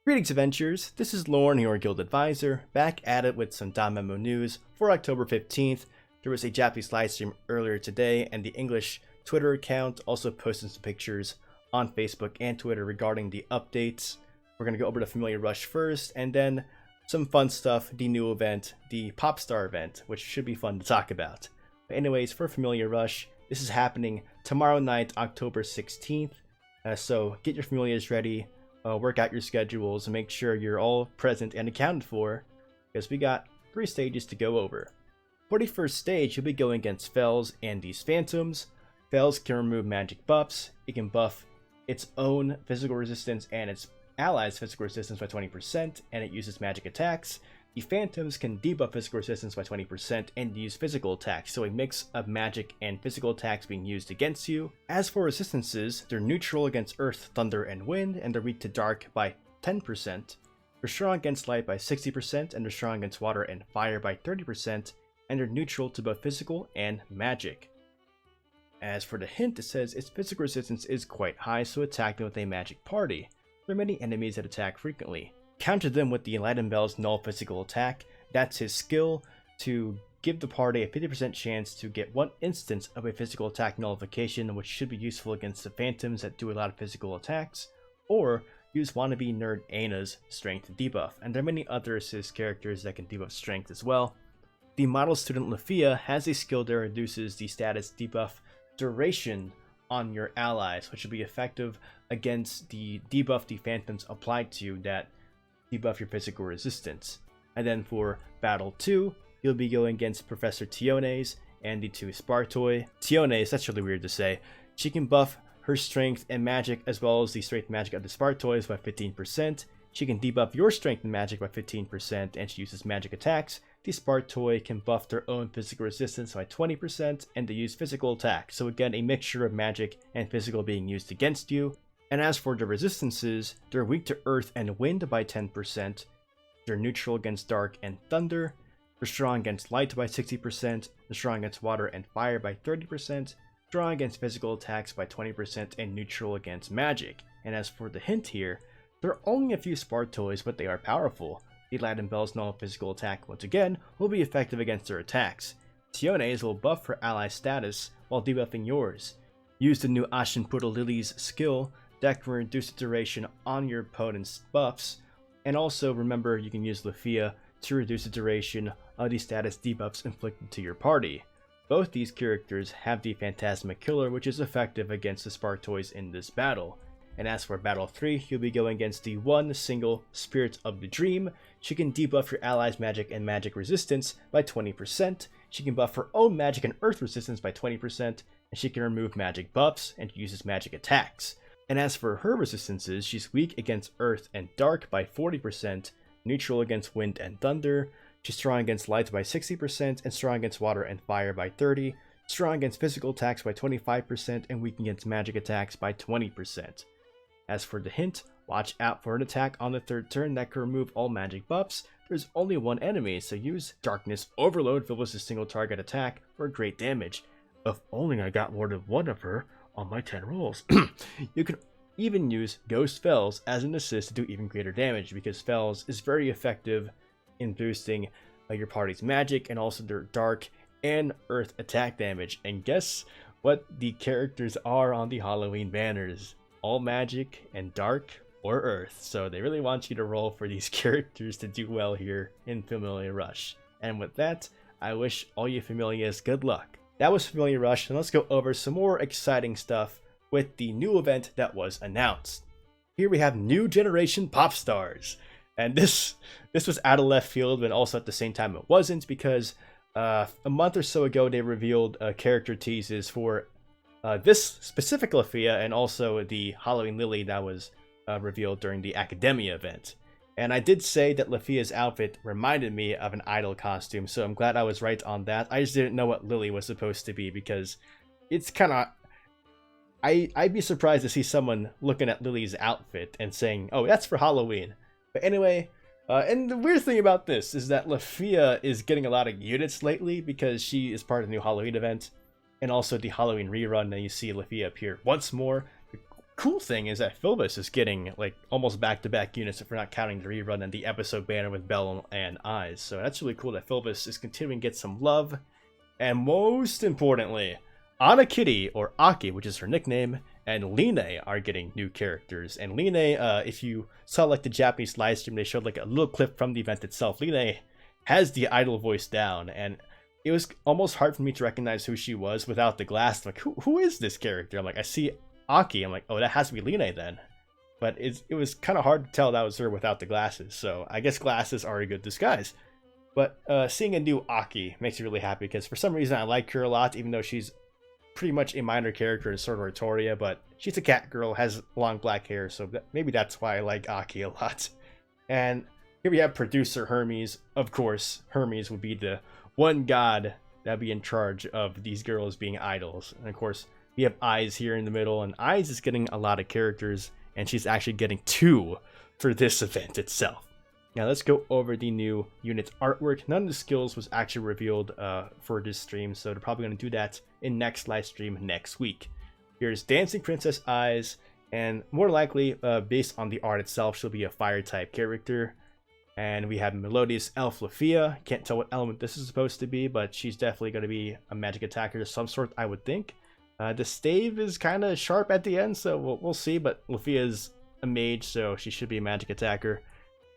Greetings adventurers, this is Lauren, your guild advisor, back at it with some DanMemo news for October 15th. There was a Japanese livestream earlier today, and the English Twitter account also posted some pictures on Facebook and Twitter regarding the updates. We're going to go over to Familia Rush first, and then some fun stuff, the new event, the Popstar event, which should be fun to talk about. But anyways, for Familia Rush, this is happening tomorrow night, October 16th, so get your Familias ready. Work out your schedules and make sure you're all present and accounted for, because we got 3 stages to go over. For the first stage, you'll be going against Fells and these Phantoms. Fells can remove magic buffs. It can buff its own physical resistance and its allies' physical resistance by 20%, and it uses magic attacks. The Phantoms can debuff physical resistance by 20% and use physical attacks, so a mix of magic and physical attacks being used against you. As for resistances, they're neutral against earth, thunder, and wind, and they're weak to dark by 10%. They're strong against light by 60%, and they're strong against water and fire by 30%, and they're neutral to both physical and magic. As for the hint, it says its physical resistance is quite high, so attack them with a magic party. There are many enemies that attack frequently. Counter them with the Enlightened Bell's null physical attack. That's his skill to give the party a 50% chance to get 1 instance of a physical attack nullification, which should be useful against the Phantoms that do a lot of physical attacks, or use wannabe nerd Ana's strength debuff, and there are many other assist characters that can debuff strength as well. The model student Lafia has a skill that reduces the status debuff duration on your allies, which will be effective against the debuff the Phantoms applied to you that debuff your physical resistance. And then for Battle 2, you'll be going against Professor Tiones and the 2 Spartoi. Tiones, that's really weird to say. She can buff her strength and magic as well as the strength magic of the Spartois by 15%. She can debuff your strength and magic by 15%, and she uses magic attacks. The Spartoi can buff their own physical resistance by 20%, and they use physical attacks. So again, a mixture of magic and physical being used against you. And as for the resistances, they're weak to earth and wind by 10%, they're neutral against dark and thunder, they're strong against light by 60%, they're strong against water and fire by 30%, strong against physical attacks by 20%, and neutral against magic. And as for the hint here, there are only a few Spartois, but they are powerful. The Enlightened Bell's null physical attack, once again, will be effective against their attacks. Tiones will buff her ally status while debuffing yours. Use the new Ashinpuro Lily's skill that can reduce the duration on your opponent's buffs, and also remember you can use Lafia to reduce the duration of the status debuffs inflicted to your party. Both these characters have the Phantasma Killer, which is effective against the Spartois in this battle. And as for Battle 3, you'll be going against the one single Spirit of the Dream. She can debuff your allies' magic and magic resistance by 20%. She can buff her own magic and earth resistance by 20%, and she can remove magic buffs and uses magic attacks. And as for her resistances, she's weak against earth and dark by 40%, neutral against wind and thunder, she's strong against light by 60%, and strong against water and fire by 30%, strong against physical attacks by 25%, and weak against magic attacks by 20%. As for the hint, watch out for an attack on the 3rd turn that can remove all magic buffs. There's only one enemy, so use Darkness Overload filled with a single target attack for great damage. If only I got more than one of her on my 10 rolls. You can even use Ghost Fells as an assist to do even greater damage, because Fells is very effective in boosting your party's magic and also their dark and earth attack damage. And guess what the characters are on the Halloween banners? All magic and dark or earth. So they really want you to roll for these characters to do well here in Familia Rush. And with that, I wish all you Familias good luck. That was Familia Rush, and let's go over some more exciting stuff with the new event that was announced. Here we have New Generation Pop Stars. And this was out of left field, but also at the same time it wasn't, because a month or so ago they revealed character teases for this specific Lafia and also the Halloween Lily that was revealed during the Academia event. And I did say that Lafia's outfit reminded me of an idol costume, so I'm glad I was right on that. I just didn't know what Lily was supposed to be, because it's kind of... I'd be surprised to see someone looking at Lily's outfit and saying, oh, that's for Halloween. But anyway, and the weird thing about this is that Lafia is getting a lot of units lately because she is part of the new Halloween event. And also the Halloween rerun, and you see Lafia appear once more. cool thing is that Philbus is getting like almost back-to-back units if we're not counting the rerun and the episode banner with Bell and Eyes. So that's really cool that Philbus is continuing to get some love. And most importantly, Ana Kitty, or Aki, which is her nickname, and Line are getting new characters. And Line, if you saw like the Japanese live stream, they showed like a little clip from the event itself. Line has the idol voice down, and it was almost hard for me to recognize who she was without the glass. Like, who is this character? I'm like, I see Aki. I'm like, oh, that has to be Line then. But it was kind of hard to tell that was her without the glasses. So I guess glasses are a good disguise. But seeing a new Aki makes me really happy because for some reason I like her a lot, even though she's pretty much a minor character in Sword Art Toria. But she's a cat girl, has long black hair, so maybe that's why I like Aki a lot. And here we have producer Hermes. Of course, Hermes would be the one god that'd be in charge of these girls being idols. And of course, we have Eyes here in the middle, and Eyes is getting a lot of characters, and she's actually getting 2 for this event itself. Now let's go over the new unit's artwork. None of the skills was actually revealed for this stream, so they're probably going to do that in next live stream next week. Here's Dancing Princess Eyes, and more likely, based on the art itself, she'll be a fire type character. And we have Melodious Elf Lafia. Can't tell what element this is supposed to be, but she's definitely going to be a magic attacker of some sort, I would think. The stave is kind of sharp at the end, so we'll see, but Lafia is a mage, so she should be a magic attacker.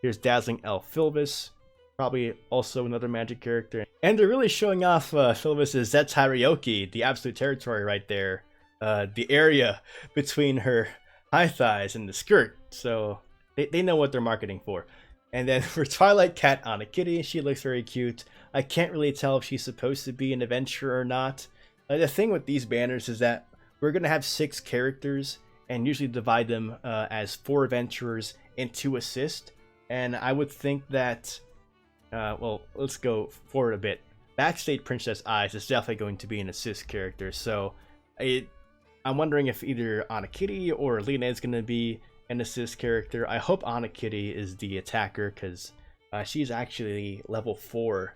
Here's Dazzling Elf Philbus, probably also another magic character. And they're really showing off Philbus' Zetsuharioki, the absolute territory right there. The area between her high thighs and the skirt, so they know what they're marketing for. And then for Twilight Cat Ana Kitty, she looks very cute. I can't really tell if she's supposed to be an adventurer or not. The thing with these banners is that we're going to have 6 characters and usually divide them as 4 adventurers and 2 assist. And I would think that, well, let's go forward a bit. Backstage Princess Eyes is definitely going to be an assist character. So I'm wondering if either Ana Kitty or Lena is going to be an assist character. I hope Ana Kitty is the attacker because she's actually level 4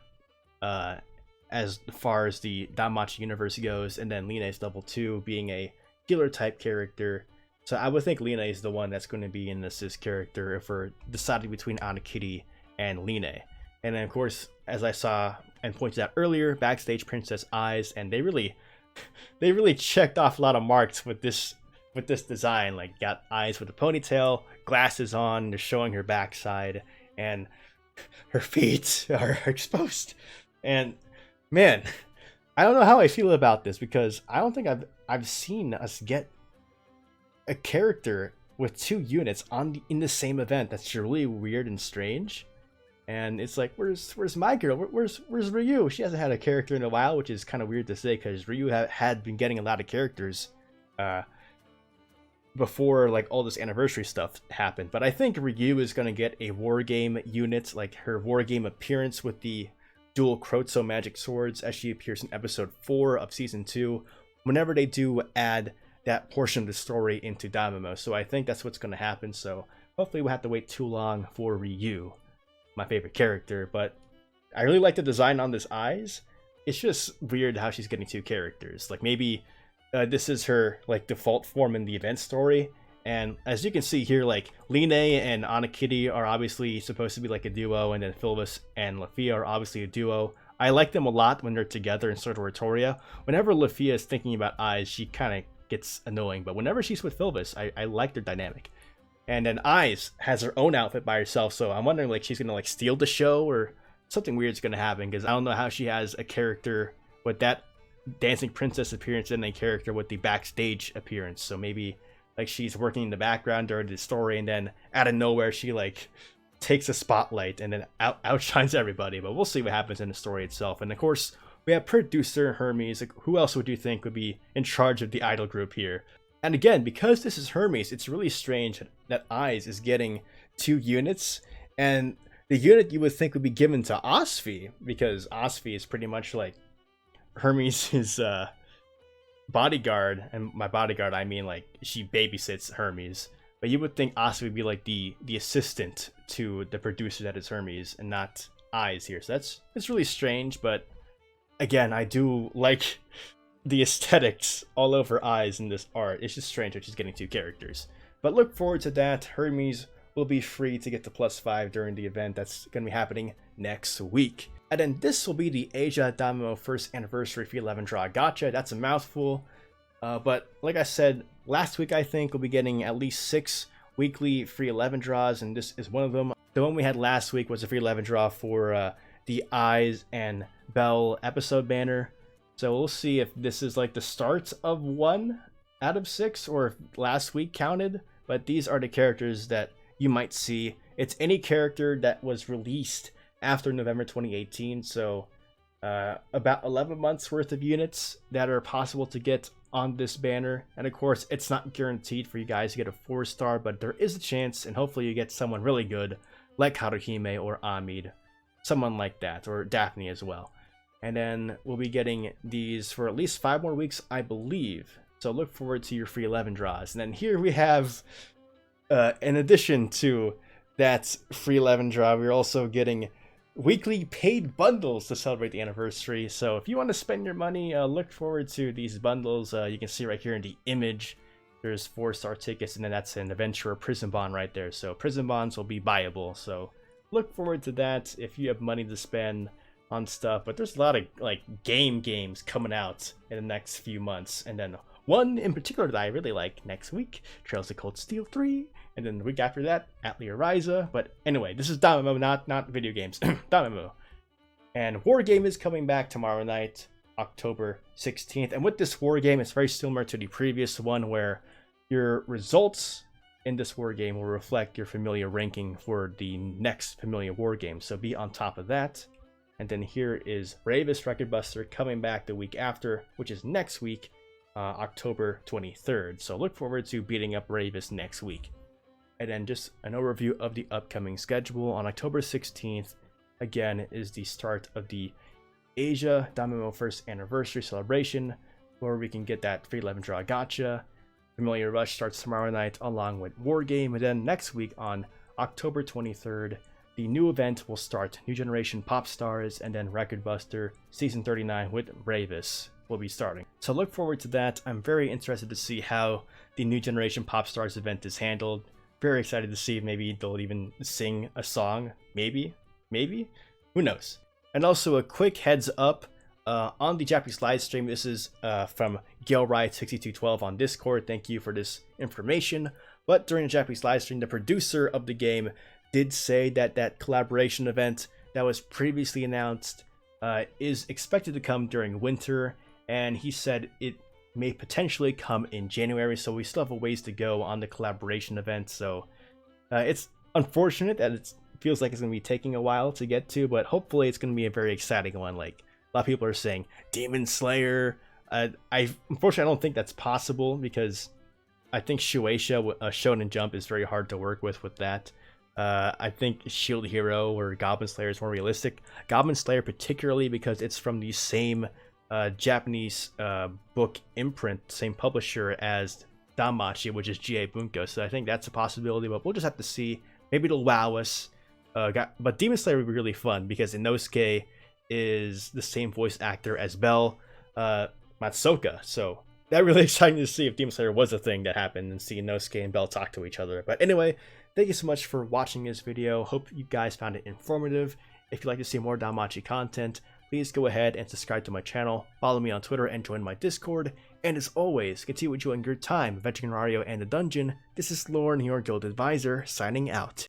as far as the DanMachi universe goes, and then Lena is level 2 being a healer type character. So I would think Lena is the one that's going to be an assist character if we're deciding between Ana Kitty and Lena. And then of course, as I saw and pointed out earlier, Backstage Princess Eyes, and they really checked off a lot of marks with this design. Like, got eyes with a ponytail, glasses on, they're showing her backside, and her feet are exposed. And man, I don't know how I feel about this because I don't think I've seen us get a character with 2 units in the same event. That's really weird and strange. And it's like, where's my girl? Where's Ryu? She hasn't had a character in a while, which is kind of weird to say because Ryu had been getting a lot of characters before like all this anniversary stuff happened. But I think Ryu is going to get a war game unit, like her war game appearance with the dual Krotso magic swords as she appears in episode 4 of season 2 whenever they do add that portion of the story into DanMemo. So I think that's what's going to happen. So hopefully we'll have to wait too long for Ryu, my favorite character. But I really like the design on this Eyes. It's just weird how she's getting 2 characters. Like, maybe this is her like default form in the event story. And as you can see here, like, Line and Ana Kitty are obviously supposed to be like a duo, and then Philbus and Lafia are obviously a duo. I like them a lot when they're together in Sword Art Toria. Whenever Lafia is thinking about Eyes, she kind of gets annoying, but whenever she's with Philbus, I like their dynamic. And then Eyes has her own outfit by herself, so I'm wondering like she's gonna like steal the show or something weird's gonna happen, because I don't know how she has a character with that dancing princess appearance and a character with the backstage appearance. So maybe like she's working in the background during the story, and then out of nowhere she like takes a spotlight and then outshines everybody. But we'll see what happens in the story itself. And of course, we have producer Hermes. Like, who else would you think would be in charge of the idol group here? And again, because this is Hermes, it's really strange that Eyes is getting 2 units, and the unit you would think would be given to Osfi, because Osfi is pretty much like Hermes' bodyguard, and by bodyguard I mean like she babysits Hermes. But you would think Osfi would be like the assistant to the producer that is Hermes, and not Eyes here. So it's really strange, but again, I do like the aesthetics all over eyes in this art. It's just strange that she's getting 2 characters. But look forward to that. Hermes will be free to get to +5 during the event that's going to be happening next week. And then this will be the Asia DanMemo first anniversary free 11 draw gacha. That's a mouthful. But like I said, last week I think we'll be getting at least 6 weekly free 11 draws, and this is one of them. The one we had last week was a free 11 draw for the Eyes and Belle episode banner. So we'll see if this is like the start of 1 out of 6, or if last week counted. But these are the characters that you might see. It's any character that was released after November 2018, so about 11 months worth of units that are possible to get on this banner. And of course, it's not guaranteed for you guys to get a 4-star, but there is a chance, and hopefully you get someone really good like Haruhime or Amid, someone like that, or Daphne as well. And then we'll be getting these for at least 5 more weeks, I believe. So look forward to your free 11 draws. And then here we have, in addition to that free 11 draw, we're also getting weekly paid bundles to celebrate the anniversary. So if you want to spend your money, look forward to these bundles. You can see right here in the image, there's 4-star tickets, and then that's an adventure prison bond right there. So prison bonds will be buyable. So look forward to that if you have money to spend on stuff. But there's a lot of like games coming out in the next few months, and then one in particular that I really like next week, Trails of Cold Steel 3, and then the week after that, Atelier Ryza. But anyway, this is DanMemo, not video games. DanMemo. And War Game is coming back tomorrow night, October 16th. And with this War Game, it's very similar to the previous one, where your results in this War Game will reflect your Familia ranking for the next Familia War Game. So be on top of that. And then here is Bravest Record Buster coming back the week after, which is next week, October 23rd. So look forward to beating up Ravis next week. And then just an overview of the upcoming schedule. On October 16th, again, is the start of the Asia DanMemo first anniversary celebration, where we can get that free 11 draw gacha. Familia Rush starts tomorrow night along with War Game. And then next week on October 23rd, the new event will start. New Generation Pop Stars, and then Record Buster Season 39 with Ravis will be starting. So look forward to that. I'm very interested to see how the New Generation Pop Stars event is handled. Very excited to see if maybe they'll even sing a song. Maybe. Who knows? And also a quick heads up on the Japanese live stream. This is from GailRide6212 on Discord. Thank you for this information. But during the Japanese live stream, the producer of the game did say that that collaboration event that was previously announced is expected to come during winter. And he said it may potentially come in January, so we still have a ways to go on the collaboration event. So it's unfortunate that it feels like it's going to be taking a while to get to, but hopefully it's going to be a very exciting one. Like a lot of people are saying Demon Slayer. Unfortunately, I don't think that's possible, because I think Shueisha, Shonen Jump, is very hard to work with that. I think Shield Hero or Goblin Slayer is more realistic. Goblin Slayer particularly because it's from the same Japanese book imprint, same publisher as DanMachi, which is GA Bunko. So I think that's a possibility, but we'll just have to see. Maybe it'll wow us. But Demon Slayer would be really fun, because Inosuke is the same voice actor as Belle Matsuoka. So that really exciting to see if Demon Slayer was a thing that happened, and see Inosuke and Belle talk to each other. But anyway, thank you so much for watching this video. Hope you guys found it informative. If you'd like to see more DanMachi content, please go ahead and subscribe to my channel, follow me on Twitter, and join my Discord. And as always, continue enjoying your time adventuring in Mario and the dungeon. This is Lauren, your guild advisor, signing out.